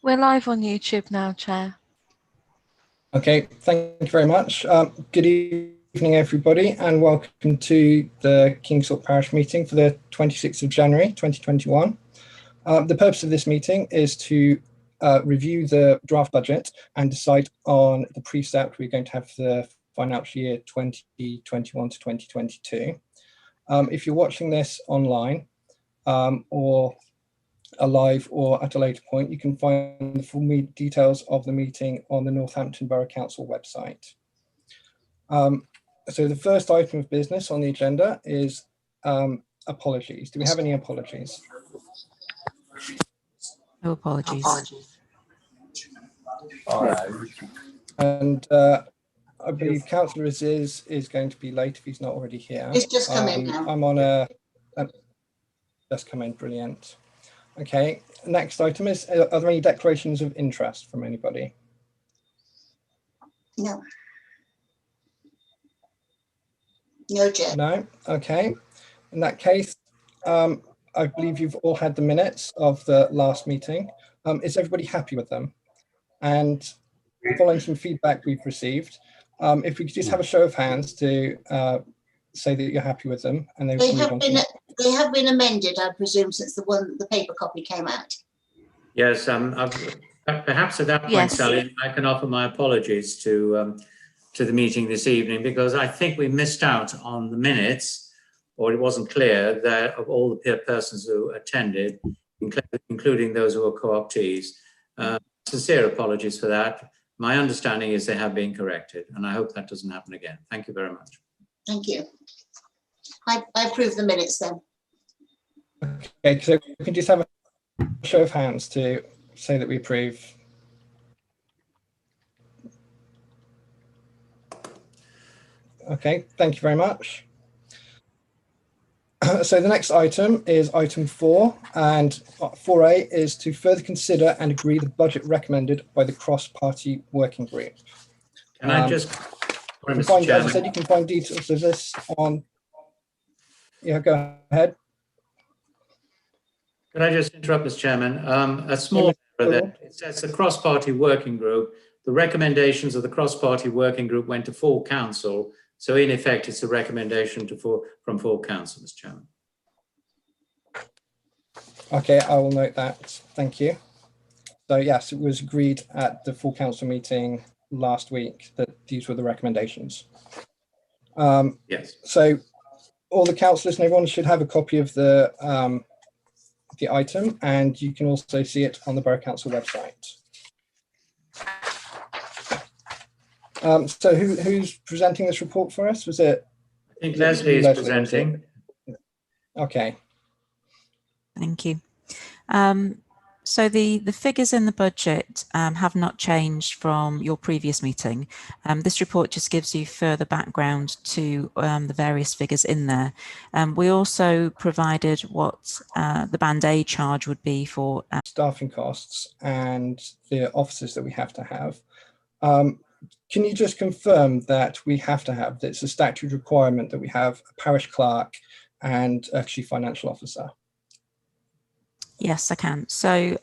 We're live on YouTube now, Chair. Okay, thank you very much. Good evening, everybody, and welcome to the Kingsthorpe Parish meeting for the 26th of January 2021. The purpose of this meeting is to review the draft budget and decide on the precept we're going to have for the financial year 2021 to 2022. If you're watching this online or alive or at a later point, you can find the full details of the meeting on the Northampton Borough Council website. So the first item of business on the agenda is apologies. Do we have any apologies? No apologies. And I believe Councillor Aziz is going to be late if he's not already here. He's just come in now. I'm on just come in, brilliant. Okay, next item is, are there any declarations of interest from anybody? No. No, Chair. No? Okay. In that case, I believe you've all had the minutes of the last meeting. Is everybody happy with them? And following some feedback we've received, if we could just have a show of hands to say that you're happy with them. And then they have been amended, I presume, since the paper copy came out. Yes, perhaps at that point, Yes. Sally, I can offer my apologies to the meeting this evening, because I think we missed out on the minutes, or it wasn't clear that of all the persons who attended, including those who were co-optees. Sincere apologies for that. My understanding is they have been corrected, and I hope that doesn't happen again. Thank you very much. Thank you. I approve the minutes then. Okay, so we can just have a show of hands to say that we approve. Okay, thank you very much. So the next item is item 4, and 4A is to further consider and agree the budget recommended by the cross-party working group. Can I just, as I said, you can find details of this on, yeah, go ahead. Could I just interrupt, Mr. Chairman? A small error there. It says the cross-party working group. The recommendations of the cross-party working group went to full council. So in effect, it's a recommendation from full council, Mr. Chairman. Okay, I will note that. Thank you. So yes, it was agreed at the full council meeting last week that these were the recommendations. Yes. So all the councillors and everyone should have a copy of the item, and you can also see it on the Borough Council website. So who's presenting this report for us? Was it? I think Leslie is presenting. Okay. Thank you. So the figures in the budget have not changed from your previous meeting. This report just gives you further background to the various figures in there. We also provided what the Band A charge would be for staffing costs and the officers that we have to have. Can you just confirm that we have to have, it's a statute requirement that we have a parish clerk and a chief financial officer? Yes, I can. So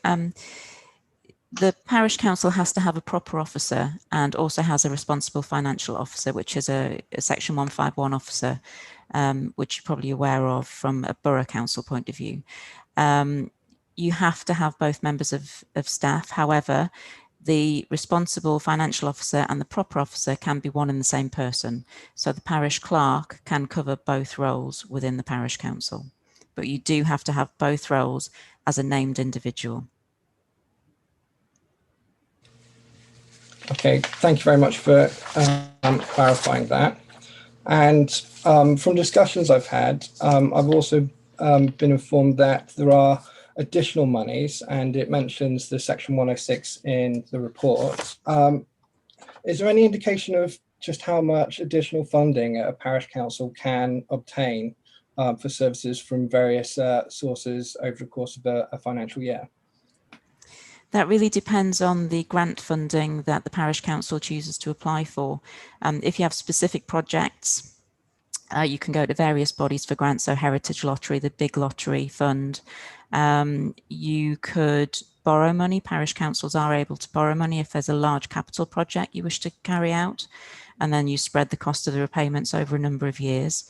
the parish council has to have a proper officer and also has a responsible financial officer, which is a section 151 officer, which you're probably aware of from a borough council point of view. You have to have both members of staff. However, the responsible financial officer and the proper officer can be one and the same person. So the parish clerk can cover both roles within the parish council, but you do have to have both roles as a named individual. Okay, thank you very much for clarifying that. And from discussions I've had, I've also been informed that there are additional monies, and it mentions the section 106 in the report. Is there any indication of just how much additional funding a parish council can obtain for services from various sources over the course of a financial year? That really depends on the grant funding that the parish council chooses to apply for. If you have specific projects, you can go to various bodies for grants, so Heritage Lottery, the Big Lottery Fund. You could borrow money. Parish councils are able to borrow money if there's a large capital project you wish to carry out, and then you spread the cost of the repayments over a number of years.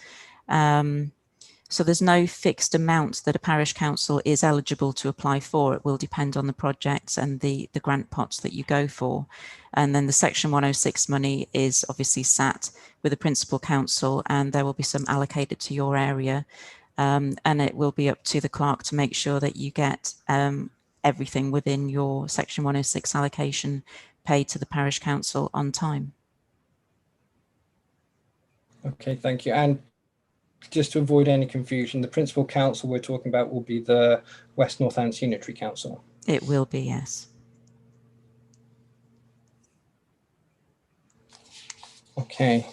So there's no fixed amount that a parish council is eligible to apply for. It will depend on the projects and the grant pots that you go for. And then the Section 106 money is obviously sat with the principal council, and there will be some allocated to your area. And it will be up to the clerk to make sure that you get everything within your Section 106 allocation paid to the parish council on time. Okay, thank you. And just to avoid any confusion, the principal council we're talking about will be the West Northants Unitary Council. It will be, yes. Okay.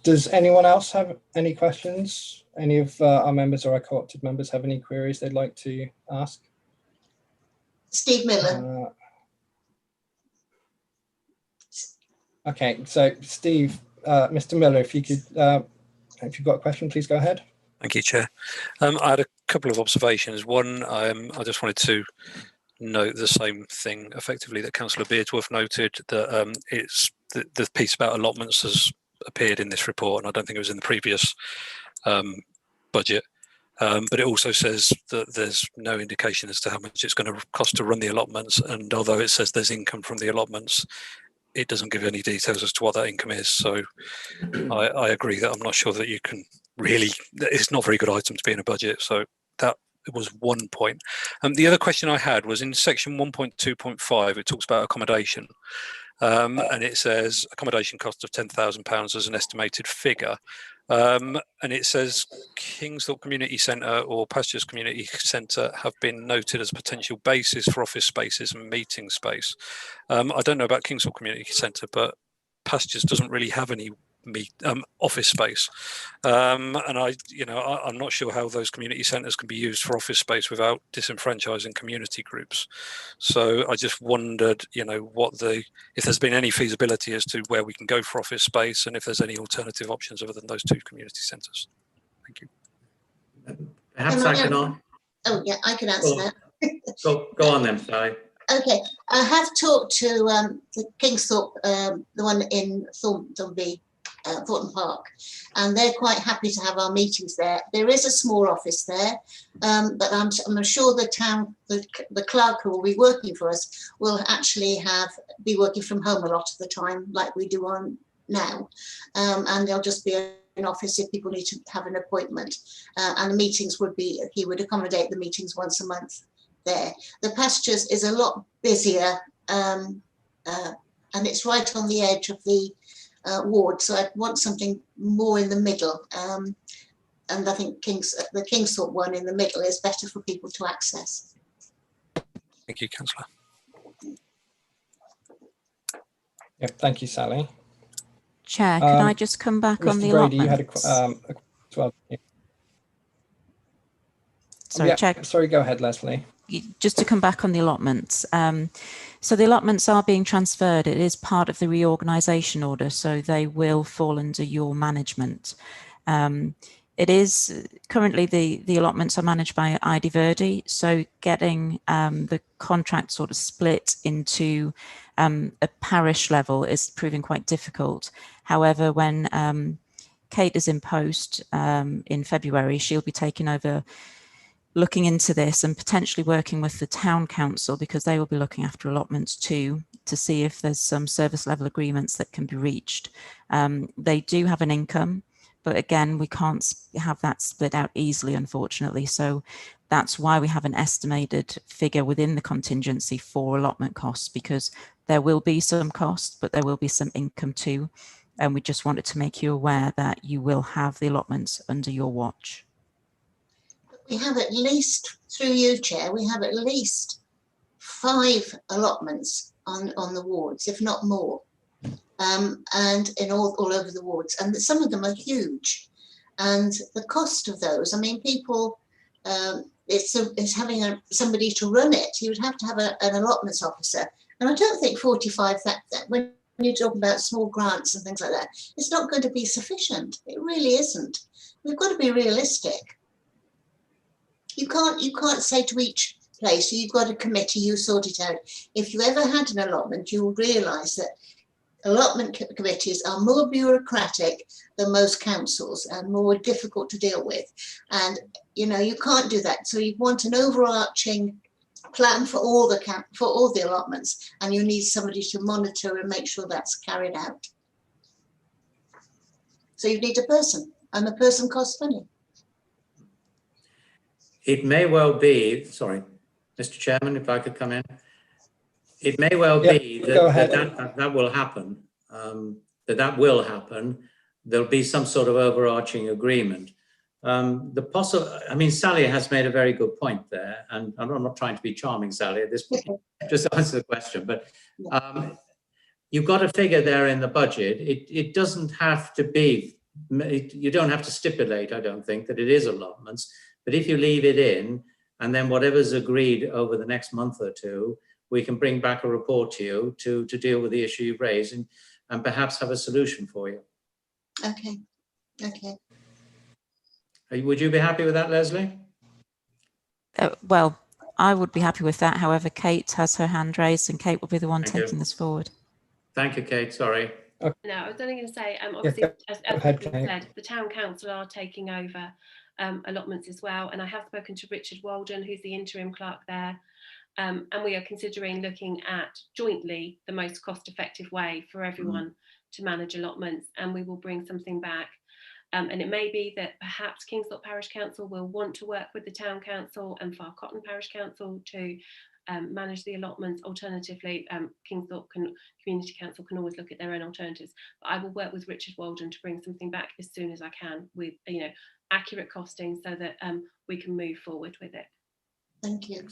Does anyone else have any questions? Any of our members or our co-opted members have any queries they'd like to ask? Steve Miller. Okay, so Steve, Mr. Miller, if you could, if you've got a question, please go ahead. Thank you, Chair. I had a couple of observations. One, I just wanted to note the same thing effectively that Councillor Beardsworth noted, that it's the piece about allotments has appeared in this report, and I don't think it was in the previous budget. But it also says that there's no indication as to how much it's going to cost to run the allotments, and although it says there's income from the allotments, it doesn't give any details as to what that income is. So I agree that I'm not sure that you can really, it's not a very good item to be in a budget. So that was one point. The other question I had was in section 1.2.5, it talks about accommodation. And it says accommodation cost of £10,000 as an estimated figure. And it says Kingsthorpe Community Centre or Pastures Community Centre have been noted as potential bases for office spaces and meeting space. I don't know about Kingsthorpe Community Centre, but Pastures doesn't really have any office space, and I'm not sure how those community centres can be used for office space without disenfranchising community groups. So I just wondered, if there's been any feasibility as to where we can go for office space, and if there's any alternative options other than those two community centres. Thank you. Perhaps I can answer. Oh yeah, I can answer that. Go on then, Sally. Okay, I have talked to the Kingsthorpe, the one in Thornton Park, and they're quite happy to have our meetings there. There is a small office there, but I'm sure the clerk who will be working for us will actually be working from home a lot of the time, like we do on now, and there'll just be an office if people need to have an appointment, and the meetings he would accommodate the meetings once a month there. The Pastures is a lot busier, and it's right on the edge of the ward, so I'd want something more in the middle, and I think the Kingsthorpe one in the middle is better for people to access. Thank you, Councillor. Yep, thank you, Sally. Chair, can I just come back Mr. on the Brady, allotments? you had a well, yeah. Sorry, yeah, Chair. Sorry, go ahead, Leslie. Just to come back on the allotments. So the allotments are being transferred. It is part of the reorganisation order, so they will fall under your management. It is currently the allotments are managed by ID Verdi, so getting the contract sort of split into a parish level is proving quite difficult. However, when Kate is in post in February, she'll be taking over, looking into this and potentially working with the town council, because they will be looking after allotments too, to see if there's some service level agreements that can be reached. They do have an income, but again, we can't have that split out easily, unfortunately. So that's why we have an estimated figure within the contingency for allotment costs, because there will be some costs, but there will be some income too. And we just wanted to make you aware that you will have the allotments under your watch. We have at least, through you, Chair, we have at least 5 allotments on the wards, if not more, and in all over the wards. And some of them are huge. And the cost of those, I mean, people, it's having somebody to run it. You would have to have an allotments officer. And I don't think 45, when you're talking about small grants and things like that, it's not going to be sufficient. It really isn't. We've got to be realistic. You can't say to each place. You've got a committee, you sort it out. If you ever had an allotment, you will realise that allotment committees are more bureaucratic than most councils and more difficult to deal with. And, you know, you can't do that. So you want an overarching plan for all the allotments, and you need somebody to monitor and make sure that's carried out. So you need a person, and the person costs money. It may well be, sorry, Mr. Chairman, if I could come in. It may well be that will happen, that will happen. There'll be some sort of overarching agreement. I mean, Sally has made a very good point there, and I'm not trying to be charming, Sally, at this point, just answer the question, but you've got a figure there in the budget. It doesn't have to be, you don't have to stipulate, I don't think, that it is allotments, but if you leave it in, and then whatever's agreed over the next month or two, we can bring back a report to you to deal with the issue you've raised and perhaps have a solution for you. Okay, okay. Would you be happy with that, Leslie? Well, I would be happy with that. However, Kate has her hand raised, and Kate will be the one taking this forward. Thank you, Kate. Sorry. No, I was only going to say, obviously, as said, the town council are taking over allotments as well. And I have spoken to Richard Walden, who's the interim clerk there. And we are considering looking at jointly the most cost-effective way for everyone to manage allotments. And we will bring something back. And it may be that perhaps Kingsthorpe Parish Council will want to work with the Town Council and Far Cotton Parish Council to manage the allotments. Alternatively, Kingsthorpe Community Council can always look at their own alternatives. But I will work with Richard Walden to bring something back as soon as I can with, you know, accurate costing so that we can move forward with it. Thank you.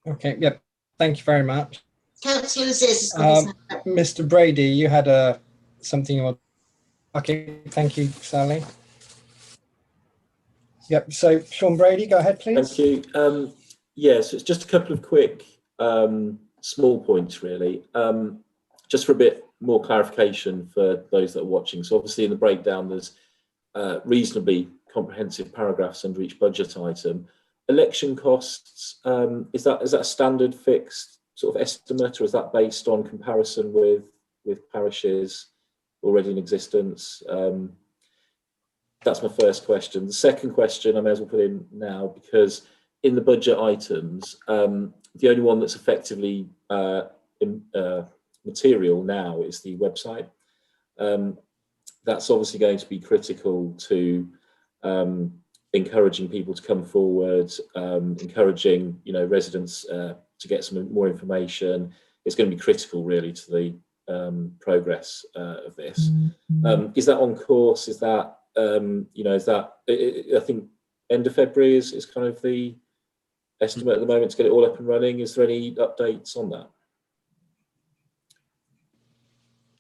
Okay, yep. Thank you very much. Councillor Aziz has got his hand up. Mr. Brady, you had something you want. Okay, thank you, Sally. Yep, so Sean Brady, go ahead, please. Thank you. Yes, it's just a couple of quick small points, really. Just for a bit more clarification for those that are watching. So obviously in the breakdown, there's reasonably comprehensive paragraphs under each budget item. Election costs, is that a standard fixed sort of estimate, or is that based on comparison with parishes already in existence? That's my first question. The second question I may as well put in now, because in the budget items, the only one that's effectively material now is the website. That's obviously going to be critical to encouraging people to come forward, encouraging residents to get some more information. It's going to be critical, really, to the progress of this. Is that on course? Is that is that, I think end of February is kind of the estimate at the moment to get it all up and running. Is there any updates on that?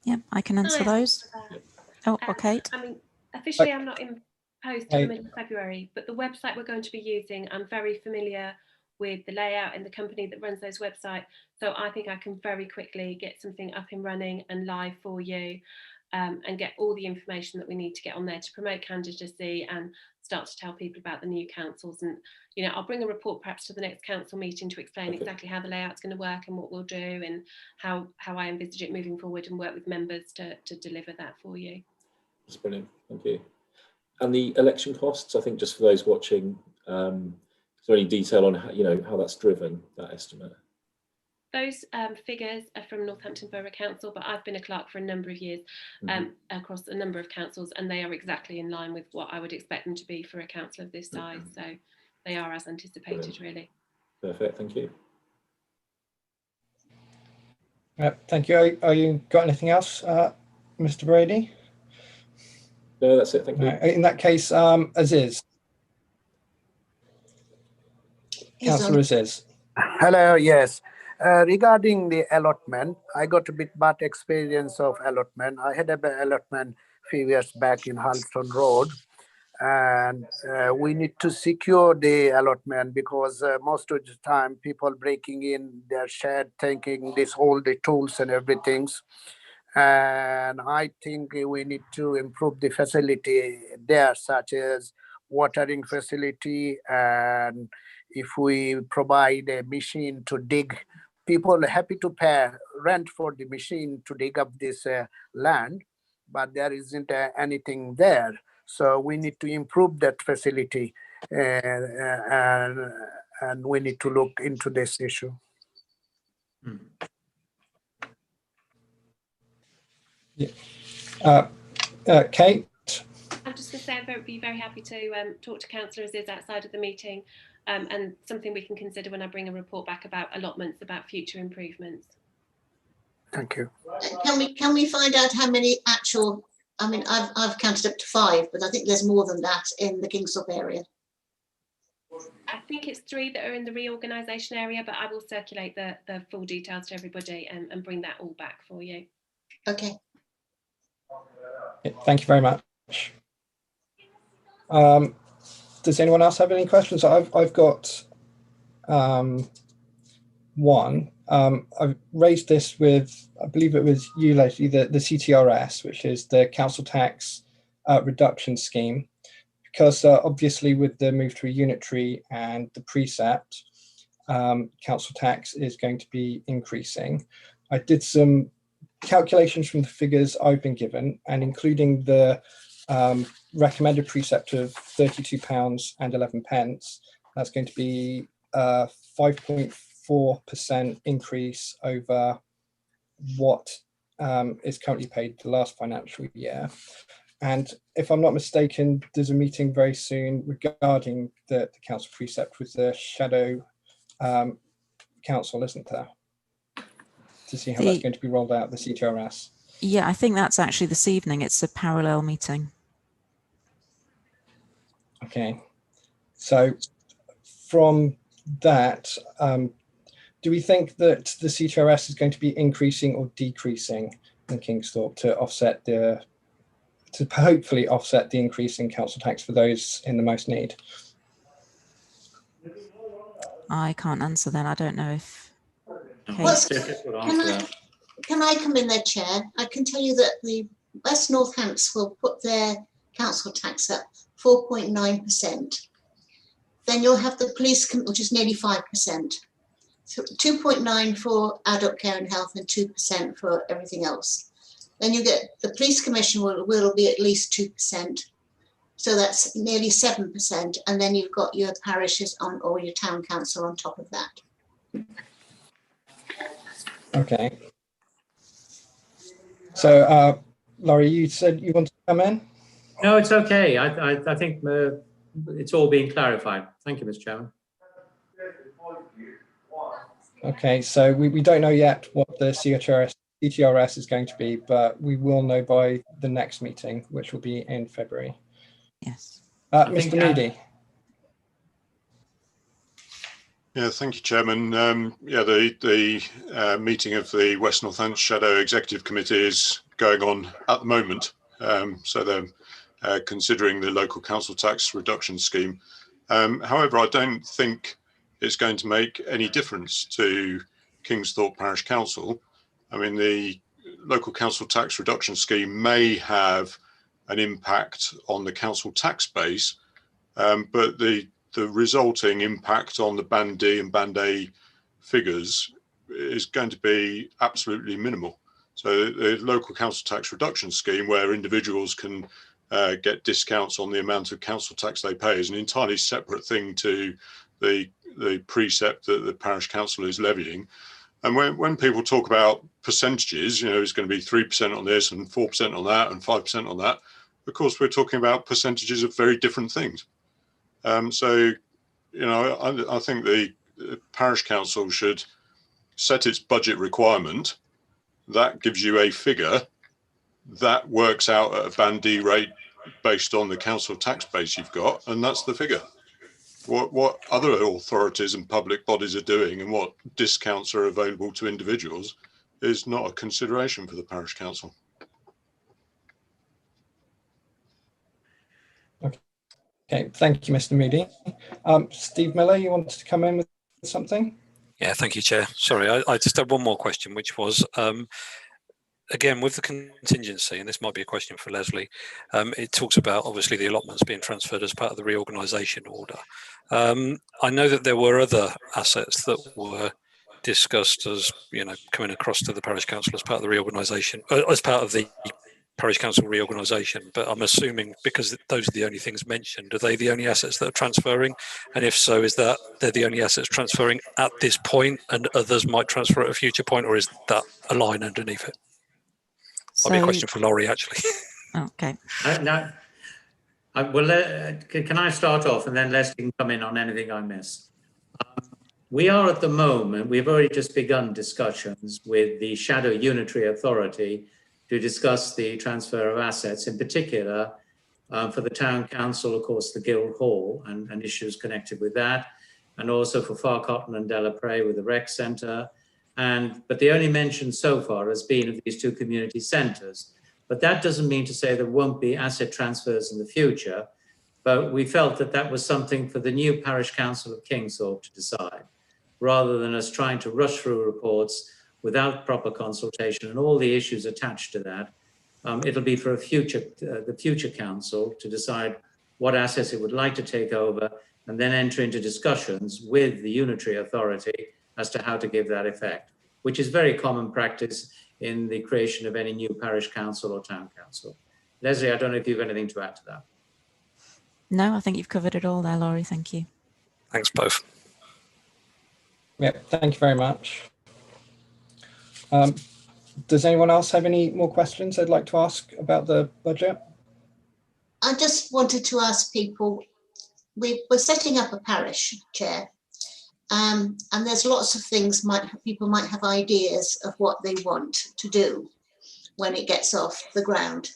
Yeah, I can answer those. Oh, okay. I mean, officially I'm not in post till the middle of February, but the website we're going to be using, I'm very familiar with the layout and the company that runs those websites. So I think I can very quickly get something up and running and live for you. And get all the information that we need to get on there to promote candidacy and start to tell people about the new councils. And, I'll bring a report perhaps to the next council meeting to explain exactly how the layout's going to work and what we'll do and how I envisage it moving forward, and work with members to deliver that for you. That's brilliant, thank you. And the election costs, I think just for those watching, is there any detail on how that's driven, that estimate? Those figures are from Northampton Borough Council, but I've been a clerk for a number of years across a number of councils, and they are exactly in line with what I would expect them to be for a council of this size. So they are as anticipated, really. Perfect, thank you. Thank you. Are you got anything else, Mr. Brady? No, that's it, thank you. In that case, Aziz. Councillor Aziz. Hello, yes. Regarding the allotment, I got a bit bad experience of allotment. I had an allotment a few years back in Halston Road, and we need to secure the allotment because most of the time people breaking in their shed, taking all the tools and everything. And I think we need to improve the facility there, such as watering facility, and if we provide a machine to dig, people are happy to pay rent for the machine to dig up this land, but there isn't anything there. So we need to improve that facility, and we need to look into this issue. Yeah. Kate? I'm just going to say I'd be very happy to talk to Councillor Aziz outside of the meeting, and something we can consider when I bring a report back about allotments, about future improvements. Thank you. Can we find out how many actual? I mean, I've counted up to 5, but I think there's more than that in the Kingsthorpe area. I think it's 3 that are in the reorganisation area, but I will circulate the full details to everybody and bring that all back for you. Okay. Thank you very much. Does anyone else have any questions? I've got one. I've raised this with, I believe it was you, Leslie, the CTRS, which is the council tax reduction scheme, because obviously with the move to a unitary and the precept, council tax is going to be increasing. I did some calculations from the figures I've been given, and including the recommended precept of £32.11, that's going to be 5.4% increase over what is currently paid the last financial year. And if I'm not mistaken, there's a meeting very soon regarding the council precept with the shadow council, isn't there? To see how that's going to be rolled out, the CTRS. Yeah, I think that's actually this evening. It's a parallel meeting. Okay. So from that, do we think that the CTRS is going to be increasing or decreasing in Kingsthorpe to offset to hopefully offset the increase in council tax for those in the most need? I can't answer that. I don't know if. Can I come in there, Chair? I can tell you that the West North Hants will put their council tax up 4.9%. Then you'll have the police, which is nearly 5%. So 2.9 for adult care and health and 2% for everything else. Then you get the police commission will be at least 2%. So that's nearly 7%. And then you've got your parishes on, or your town council on top of that. Okay. So, Laurie, you said you wanted to come in? No, it's okay. I think it's all being clarified. Thank you, Mr. Chairman. Okay, so we don't know yet what the CTRS is going to be, but we will know by the next meeting, which will be in February. Yes. Mr. Moody. Yeah, thank you, Chairman. Yeah, the meeting of the West Northants Shadow Executive Committee is going on at the moment. So they're considering the local council tax reduction scheme. However, I don't think it's going to make any difference to Kingsthorpe Parish Council. I mean, the local council tax reduction scheme may have an impact on the council tax base, but the resulting impact on the Band D and Band A figures is going to be absolutely minimal. So the local council tax reduction scheme, where individuals can get discounts on the amount of council tax they pay, is an entirely separate thing to the precept that the parish council is levying. And when people talk about percentages, you know, it's going to be 3% on this and 4% on that and 5% on that. Of course, we're talking about percentages of very different things. So, you know, I think the parish council should set its budget requirement. That gives you a figure that works out at a Band D rate based on the council tax base you've got, and that's the figure. What other authorities and public bodies are doing and what discounts are available to individuals is not a consideration for the parish council. Okay, thank you, Mr. Moody. Steve Miller, you wanted to come in with something? Yeah, thank you, Chair. Sorry, I just had one more question, which was again, with the contingency, and this might be a question for Leslie, it talks about obviously the allotments being transferred as part of the reorganisation order. I know that there were other assets that were discussed as, you know, coming across to the parish council as part of the reorganisation, as part of the parish council reorganisation, but I'm assuming because those are the only things mentioned, are they the only assets that are transferring? And if so, is that they're the only assets transferring at this point and others might transfer at a future point, or is that a line underneath it? So, Might be a question for Laurie, actually. Okay. Can I start off and then Leslie can come in on anything I miss? We are at the moment, we've already just begun discussions with the Shadow Unitary Authority to discuss the transfer of assets, in particular for the Town Council, of course, the Guildhall and issues connected with that, and also for Farcotton and Delapre with the Rec Centre. But the only mention so far has been of these two community centres. But that doesn't mean to say there won't be asset transfers in the future. But we felt that that was something for the new Parish Council of Kingsthorpe to decide, rather than us trying to rush through reports without proper consultation and all the issues attached to that. It'll be for the future council to decide what assets it would like to take over and then enter into discussions with the unitary authority as to how to give that effect, which is very common practice in the creation of any new parish council or town council. Leslie, I don't know if you have anything to add to that. No, I think you've covered it all there, Laurie. Thank you. Thanks, both. Yeah, thank you very much. Does anyone else have any more questions they'd like to ask about the budget? I just wanted to ask people, we're setting up a parish, Chair, and there's lots of things people might have ideas of what they want to do when it gets off the ground.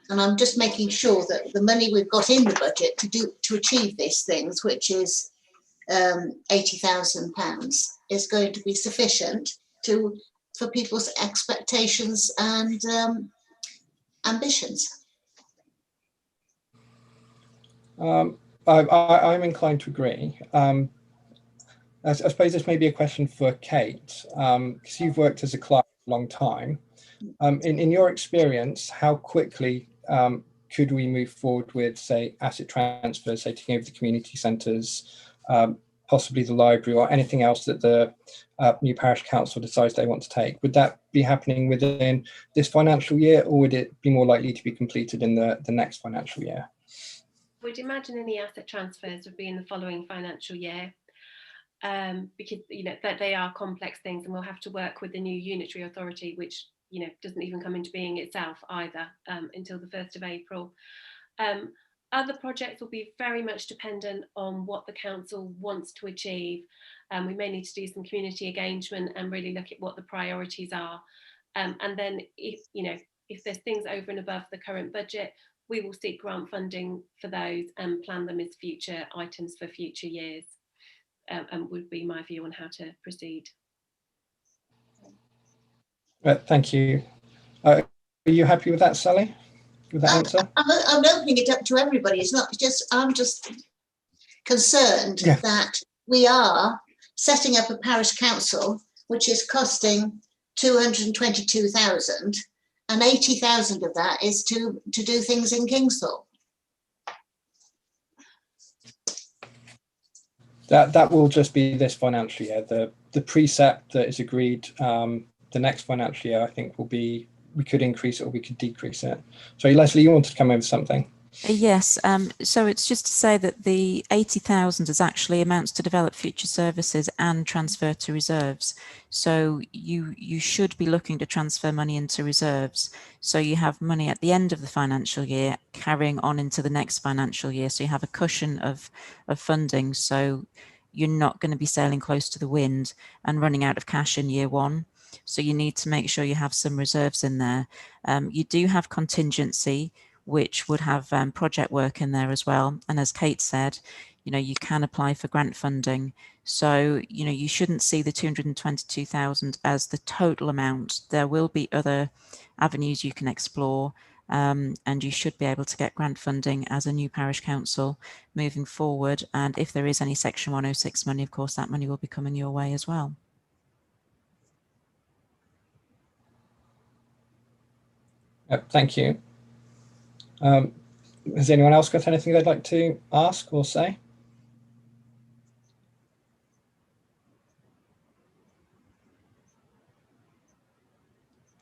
And I'm just making sure that the money we've got in the budget to achieve these things, which is £80,000, is going to be sufficient for people's expectations and ambitions. I'm inclined to agree. I suppose this may be a question for Kate, because you've worked as a clerk for a long time. In your experience, how quickly could we move forward with, say, asset transfers, say, taking over the community centres, possibly the library or anything else that the new parish council decides they want to take? Would that be happening within this financial year, or would it be more likely to be completed in the next financial year? We'd imagine any asset transfers would be in the following financial year, because that they are complex things, and we'll have to work with the new unitary authority, which doesn't even come into being itself either until the 1st of April. Other projects will be very much dependent on what the council wants to achieve. We may need to do some community engagement and really look at what the priorities are. And then if there's things over and above the current budget, we will seek grant funding for those and plan them as future items for future years, and would be my view on how to proceed. Thank you. Are you happy with that, Sally? With that answer? I'm opening it up to everybody. It's not just, I'm just concerned that we are setting up a parish council which is costing 222,000, and 80,000 of that is to do things in Kingsthorpe. That will just be this financial year. The precept that is agreed the next financial year, I think, will be, we could increase it or we could decrease it. Sorry, Leslie, you wanted to come over something? Yes, so it's just to say that the 80,000 is actually amounts to develop future services and transfer to reserves. So you should be looking to transfer money into reserves. So you have money at the end of the financial year carrying on into the next financial year. So you have a cushion of funding. So you're not going to be sailing close to the wind and running out of cash in year one. So you need to make sure you have some reserves in there. You do have contingency, which would have project work in there as well. And as Kate said, you can apply for grant funding. So, you shouldn't see the 222,000 as the total amount. There will be other avenues you can explore, and you should be able to get grant funding as a new parish council moving forward. And if there is any Section 106 money, of course, that money will be coming your way as well. Thank you. Has anyone else got anything they'd like to ask or say?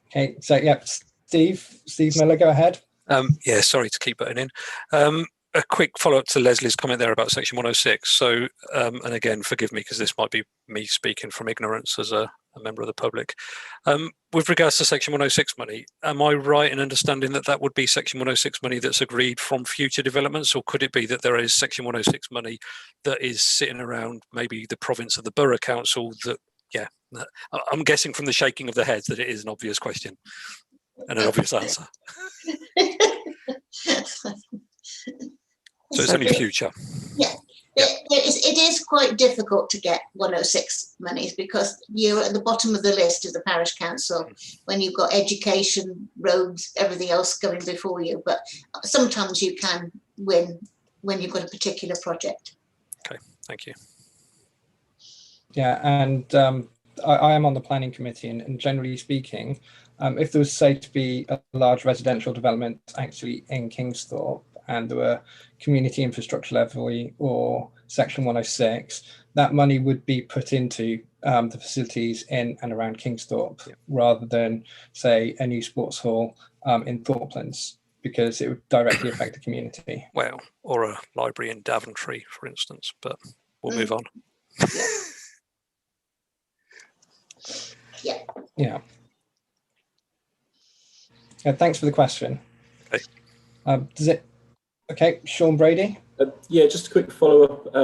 Okay, so yeah, Steve Miller, go ahead. Yeah, sorry to keep butting in. A quick follow-up to Leslie's comment there about Section 106. So, and again, forgive me because this might be me speaking from ignorance as a member of the public. With regards to Section 106 money, am I right in understanding that that would be Section 106 money that's agreed from future developments, or could it be that there is Section 106 money that is sitting around maybe the province of the borough council that, yeah, I'm guessing from the shaking of the heads that it is an obvious question and an obvious answer. So it's only future. Yeah. It is quite difficult to get 106 monies because you're at the bottom of the list of the parish council when you've got education, roads, everything else going before you. But sometimes you can win when you've got a particular project. Okay, thank you. Yeah, and I am on the planning committee, and generally speaking, if there was, say, to be a large residential development actually in Kingsthorpe, and there were community infrastructure levy or Section 106, that money would be put into the facilities in and around Kingsthorpe, rather than, say, a new sports hall in Thorpelands, because it would directly affect the community. Well, or a library in Daventry, for instance, but we'll move on. Yeah. Thanks for the question. Okay. Does it? Okay, Sean Brady. Yeah, just a quick follow-up,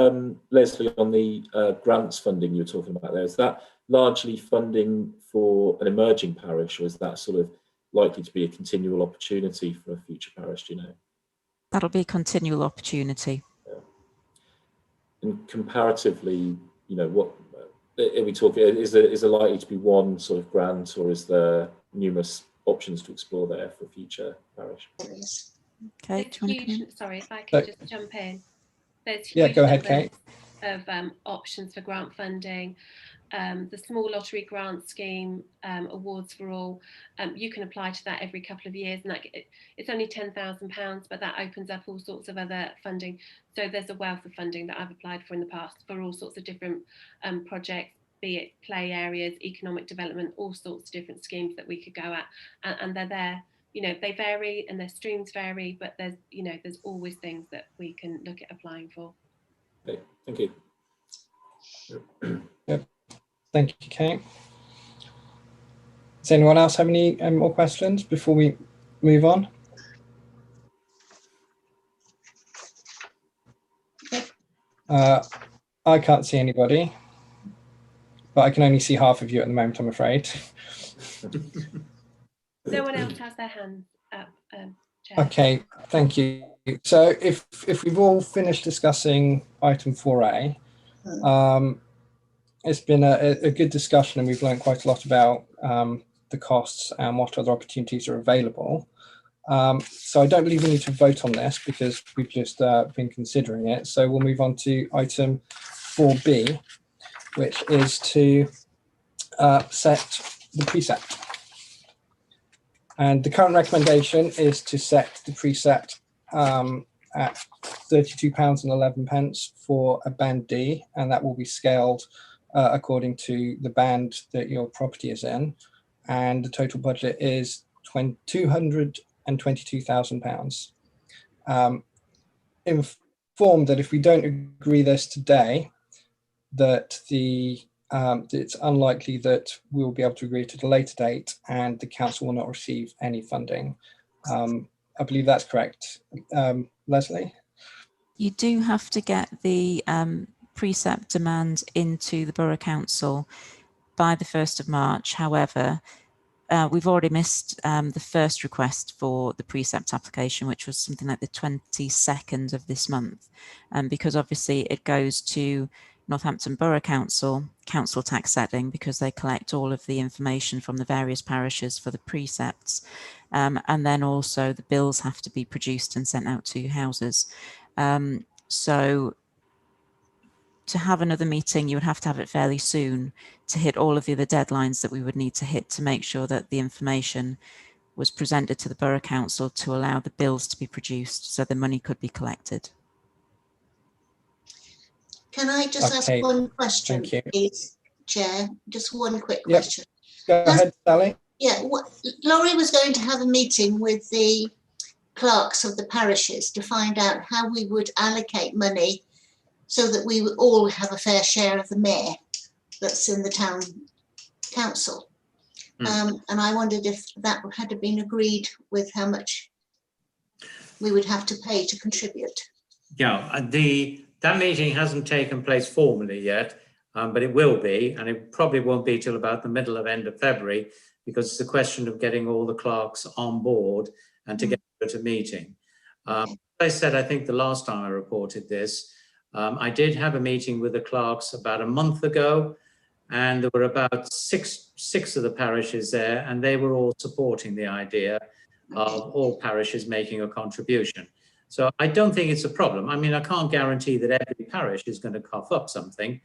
Leslie, on the grants funding you were talking about there. Is that largely funding for an emerging parish, or is that sort of likely to be a continual opportunity for a future parish, do you know? That'll be a continual opportunity. Yeah. And comparatively, you know, what are we talking, is there likely to be one sort of grant, or is there numerous options to explore there for future parish? Okay, sorry, if I could just jump in. There's huge go ahead, Kate. Of options for grant funding. The small lottery grant scheme, awards for all, you can apply to that every couple of years, and it's only £10,000, but that opens up all sorts of other funding. So there's a wealth of funding that I've applied for in the past for all sorts of different projects, be it play areas, economic development, all sorts of different schemes that we could go at, and they're there. You know, they vary and their streams vary, but there's always things that we can look at applying for. Okay, thank you. Yep. Thank you, Kate. Does anyone else have any more questions before we move on? I can't see anybody, but I can only see half of you at the moment, I'm afraid. No one else has their hand up, Chair. Okay, thank you. So if we've all finished discussing item 4A, it's been a good discussion, and we've learned quite a lot about the costs and what other opportunities are available. So I don't believe we need to vote on this because we've just been considering it. So we'll move on to item 4B, which is to set the precept. And the current recommendation is to set the precept at £32.11 for a band D, and that will be scaled according to the band that your property is in. And the total budget is £222,000. Informed that if we don't agree this today, that it's unlikely that we will be able to agree to the later date, and the council will not receive any funding. I believe that's correct. Leslie? You do have to get the precept demand into the Borough Council by the 1st of March. However, we've already missed the first request for the precept application, which was something like the 22nd of this month, because obviously it goes to Northampton Borough Council tax setting, because they collect all of the information from the various parishes for the precepts, and then also the bills have to be produced and sent out to houses. So to have another meeting, you would have to have it fairly soon to hit all of the other deadlines that we would need to hit to make sure that the information was presented to the Borough Council to allow the bills to be produced so the money could be collected. Can I just ask one question, please, Chair? Just one quick question. Go ahead, Sally. Yeah, Laurie was going to have a meeting with the clerks of the parishes to find out how we would allocate money so that we would all have a fair share of the mayor that's in the town council. And I wondered if that had been agreed with how much we would have to pay to contribute. Yeah, that meeting hasn't taken place formally yet, but it will be, and it probably won't be till about the middle of end of February, because it's a question of getting all the clerks on board and to get to a meeting. As I said, I think the last time I reported this, I did have a meeting with the clerks about a month ago, and there were about six of the parishes there, and they were all supporting the idea of all parishes making a contribution. So I don't think it's a problem. I mean, I can't guarantee that every parish is going to cough up something,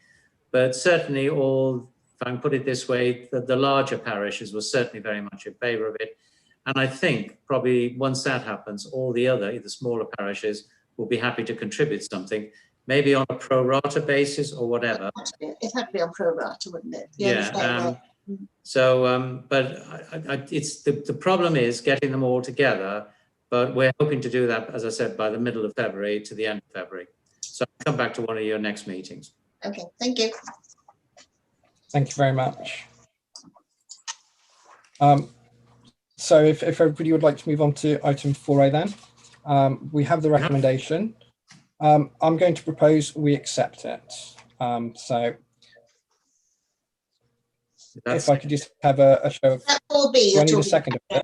but certainly all, if I can put it this way, the larger parishes were certainly very much in favour of it. And I think probably once that happens, all the smaller parishes will be happy to contribute something, maybe on a pro rata basis or whatever. It had to be on pro rata, wouldn't it? But it's the problem is getting them all together. But we're hoping to do that, as I said, by the middle of February to the end of February. So I'll come back to one of your next meetings. Okay, thank you. Thank you very much. So if everybody would like to move on to item 4A then, we have the recommendation. I'm going to propose we accept it. So if I could just have a show of... 4B, do I need a second of it?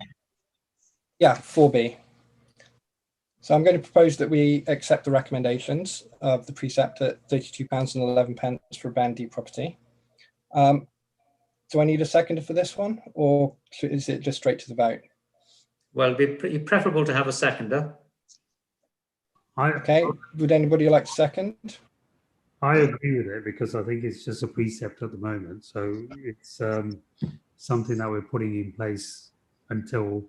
Yeah, 4B. So I'm going to propose that we accept the recommendations of the precept at £32.11 for a Band D property. Do I need a seconder for this one, or is it just straight to the vote? Well, it'd be pretty preferable to have a seconder. Okay, would anybody like to second? I agree with it because I think it's just a precept at the moment. So it's something that we're putting in place until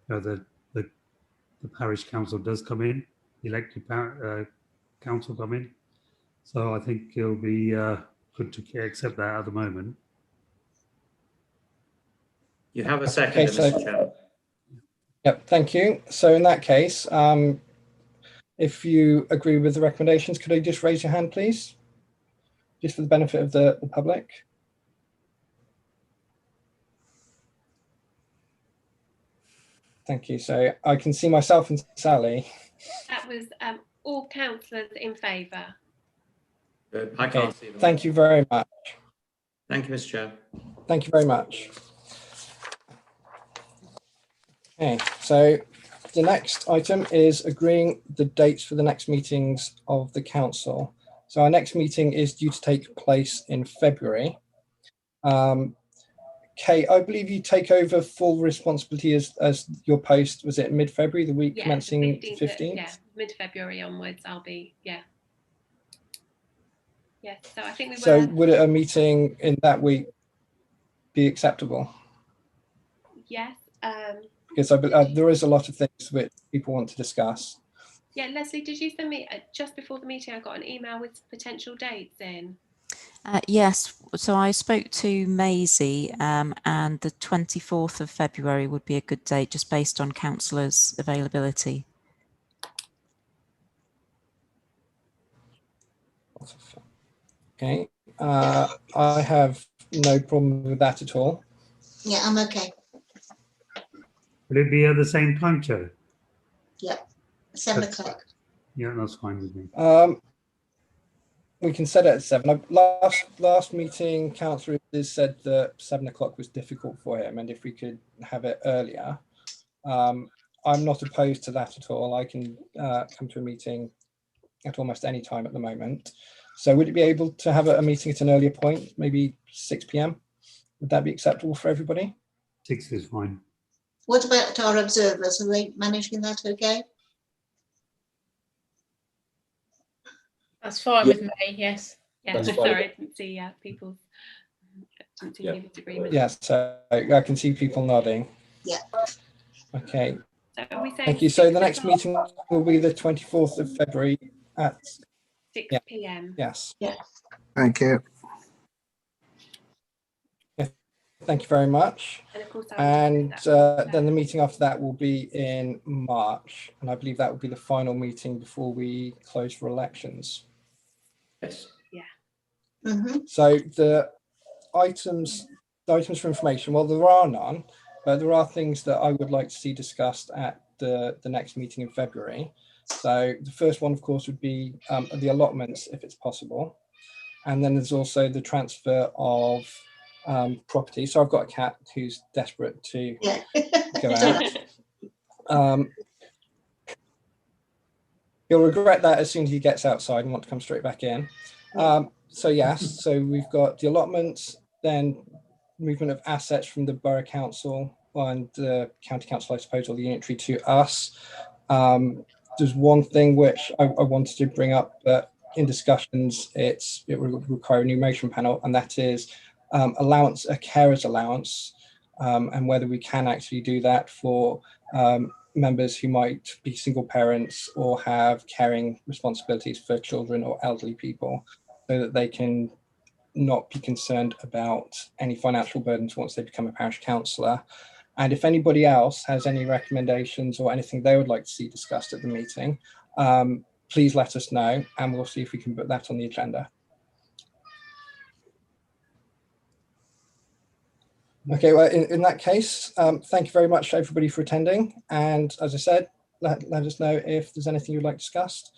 the parish council does come in, elected council come in. So I think it'll be good to accept that at the moment. You have a second, okay, Mr. Chairman. Yep, thank you. So in that case, if you agree with the recommendations, could I just raise your hand, please? Just for the benefit of the public. Thank you. So I can see myself and Sally. That was all councillors in favour. I can't see them. Thank you very much. Thank you, Mr. Chair. Thank you very much. Okay, so the next item is agreeing the dates for the next meetings of the council. So our next meeting is due to take place in February. Kate, I believe you take over full responsibility as your post, was it mid-February, the week commencing the 15th? Yeah, mid-February onwards, I'll be, yeah. Yes, so I think we were... So would a meeting in that week be acceptable? Yes. Because there is a lot of things which people want to discuss. Yeah, Leslie, did you send me, just before the meeting, I got an email with potential dates in? Yes, so I spoke to Maisie and the 24th of February would be a good date just based on councillors' availability. Okay, I have no problem with that at all. Yeah, I'm okay. Will it be at the same time, Joe? Yeah, 7 o'clock. Yeah, that's fine with me. We can set it at 7. Last meeting, Councillor said that 7 o'clock was difficult for him, and if we could have it earlier, I'm not opposed to that at all. I can come to a meeting at almost any time at the moment. So would it be able to have a meeting at an earlier point, maybe 6 p.m? Would that be acceptable for everybody? 6 is fine. What about our observers? Are they managing that okay? That's fine with me, yes. Yeah, sorry, I didn't see people. Didn't see any disagreement. Yes, so I can see people nodding. Yeah. Okay, So are we saying thank you. So the 6 next o'clock? meeting will be the 24th of February at 6 yeah. p.m. Yes. Yeah. Thank you. Thank you very much. And of course, And then the meeting after that will be in March, and I believe that will be the final meeting before we close for elections. Yes. Yeah. So the items for information, well, there are none, but there are things that I would like to see discussed at the next meeting in February. So the first one, of course, would be the allotments, if it's possible. And then there's also the transfer of property. So I've got a cat who's desperate to go out. He'll regret that as soon as he gets outside and want to come straight back in. So yes, so we've got the allotments, then movement of assets from the borough council and the county council, I suppose, or the unitary to us. There's one thing which I wanted to bring up, but in discussions, it will require a new motion panel, and that is a carer's allowance, and whether we can actually do that for members who might be single parents or have caring responsibilities for children or elderly people, so that they can not be concerned about any financial burdens once they become a parish councillor. And if anybody else has any recommendations or anything they would like to see discussed at the meeting, please let us know, and we'll see if we can put that on the agenda. Okay, well, in that case, thank you very much, everybody, for attending. And as I said, let us know if there's anything you'd like discussed.